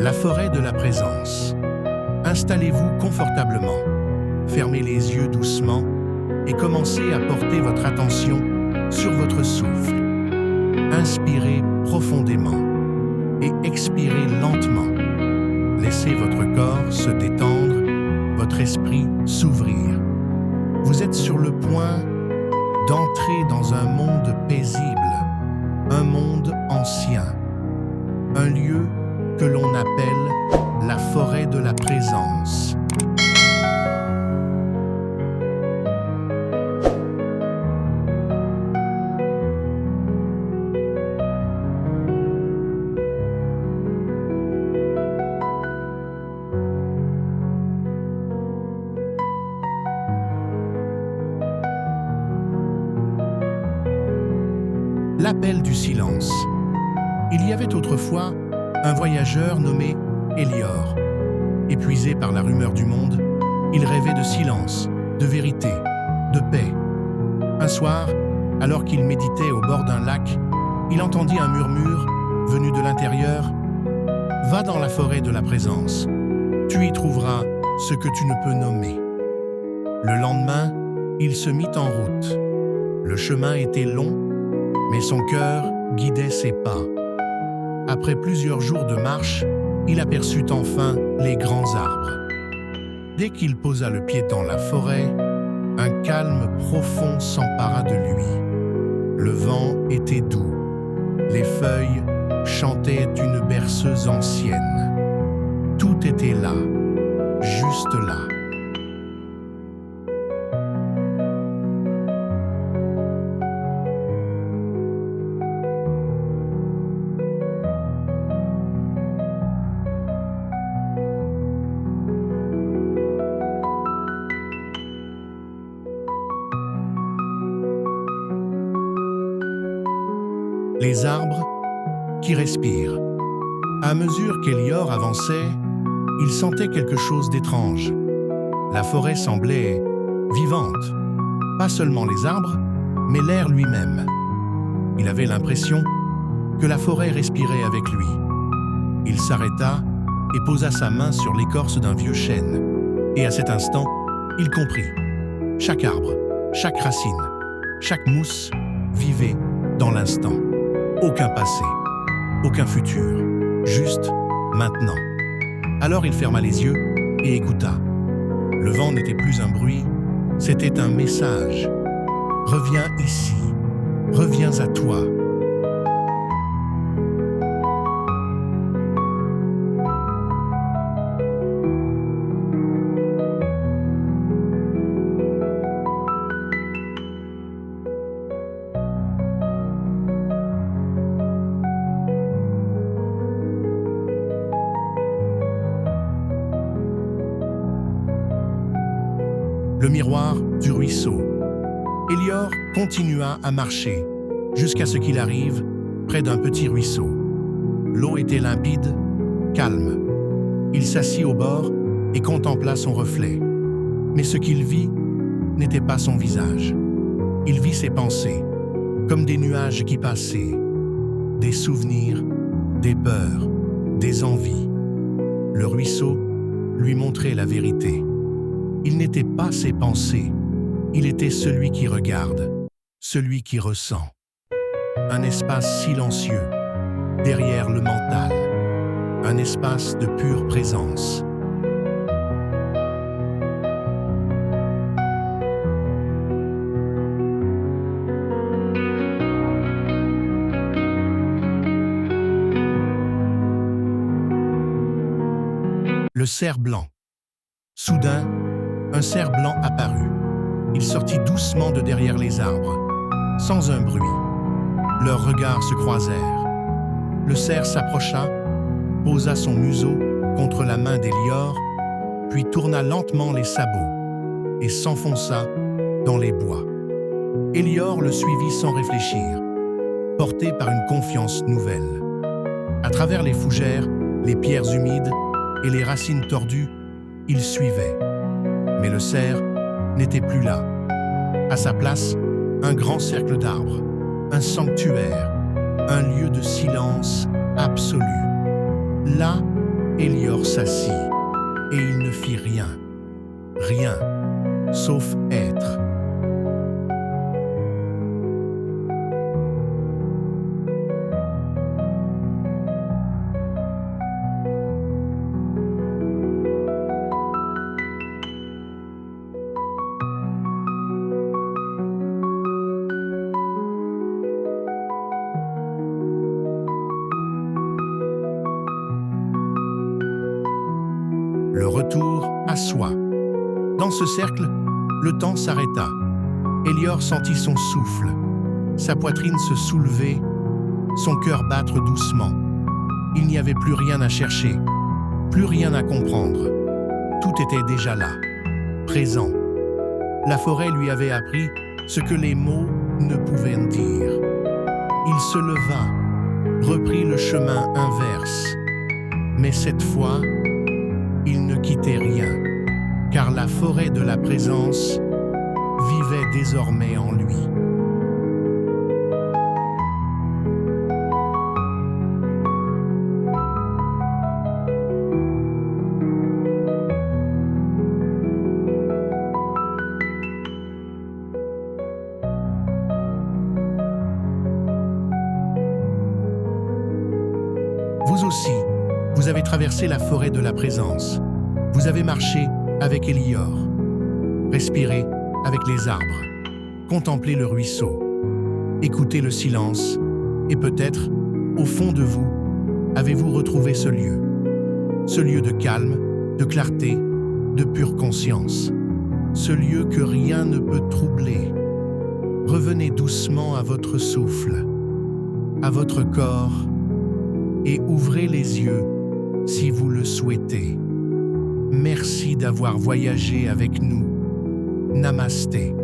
La forêt de la présence. Installez-vous confortablement, fermez les yeux doucement et commencez à porter votre attention sur votre souffle. Inspirez profondément et expirez lentement. Laissez votre corps se détendre, votre esprit s'ouvrir. Vous êtes sur le point d'entrer dans un monde paisible, un monde ancien, un lieu que l'on appelle la forêt de la présence. L'appel du silence. Il y avait autrefois un voyageur nommé Elior. Épuisé par la rumeur du monde, il rêvait de silence, de vérité, de paix. Un soir, alors qu'il méditait au bord d'un lac, il entendit un murmure venu de l'intérieur. « Va dans la forêt de la présence. Tu y trouveras ce que tu ne peux nommer. » Le lendemain, il se mit en route. Le chemin était long, mais son cœur guidait ses pas. Après plusieurs jours de marche, il aperçut enfin les grands arbres. Dès qu'il posa le pied dans la forêt, un calme profond s'empara de lui. Le vent était doux. Les feuilles chantaient une berceuse ancienne. Tout était là, juste là. Les arbres qui respirent. À mesure qu'Elior avançait, il sentait quelque chose d'étrange. La forêt semblait vivante. Pas seulement les arbres, mais l'air lui-même. Il avait l'impression que la forêt respirait avec lui. Il s'arrêta et posa sa main sur l'écorce d'un vieux chêne. Et à cet instant, il comprit. Chaque arbre, chaque racine, chaque mousse vivait dans l'instant. Aucun passé, aucun futur, juste maintenant. Alors il ferma les yeux et écouta. Le vent n'était plus un bruit, c'était un message. Reviens ici, reviens à toi. Le miroir du ruisseau. Elior continua à marcher jusqu'à ce qu'il arrive près d'un petit ruisseau. L'eau était limpide, calme. Il s'assit au bord et contempla son reflet. Mais ce qu'il vit n'était pas son visage. Il vit ses pensées, comme des nuages qui passaient, des souvenirs, des peurs, des envies. Le ruisseau lui montrait la vérité. Il n'était pas ses pensées, il était celui qui regarde, celui qui ressent. Un espace silencieux, derrière le mental, un espace de pure présence. Le cerf blanc. Soudain, un cerf blanc apparut. Il sortit doucement de derrière les arbres, sans un bruit. Leurs regards se croisèrent. Le cerf s'approcha, posa son museau contre la main d'Elior, puis tourna lentement les sabots et s'enfonça dans les bois. Elior le suivit sans réfléchir, porté par une confiance nouvelle. À travers les fougères, les pierres humides et les racines tordues, il suivait. Mais le cerf n'était plus là. À sa place, un grand cercle d'arbres, un sanctuaire, un lieu de silence absolu. Là, Élior s'assit, et il ne fit rien, rien, sauf être. Le retour à soi. Dans ce cercle, le temps s'arrêta. Élior sentit son souffle, sa poitrine se soulever, son cœur battre doucement. Il n'y avait plus rien à chercher, plus rien à comprendre. Tout était déjà là, présent. La forêt lui avait appris ce que les mots ne pouvaient dire. Il se leva, reprit le chemin inverse. Mais cette fois, il ne quittait rien, car la forêt de la présence vivait désormais en lui. Vous aussi, vous avez traversé la forêt de la présence. Vous avez marché avec Élior, respiré avec les arbres, contemplé le ruisseau, écouté le silence, et peut-être, au fond de vous, avez-vous retrouvé ce lieu de calme, de clarté, de pure conscience, ce lieu que rien ne peut troubler. Revenez doucement à votre souffle, à votre corps, et ouvrez les yeux si vous le souhaitez. Merci d'avoir voyagé avec nous. Namasté.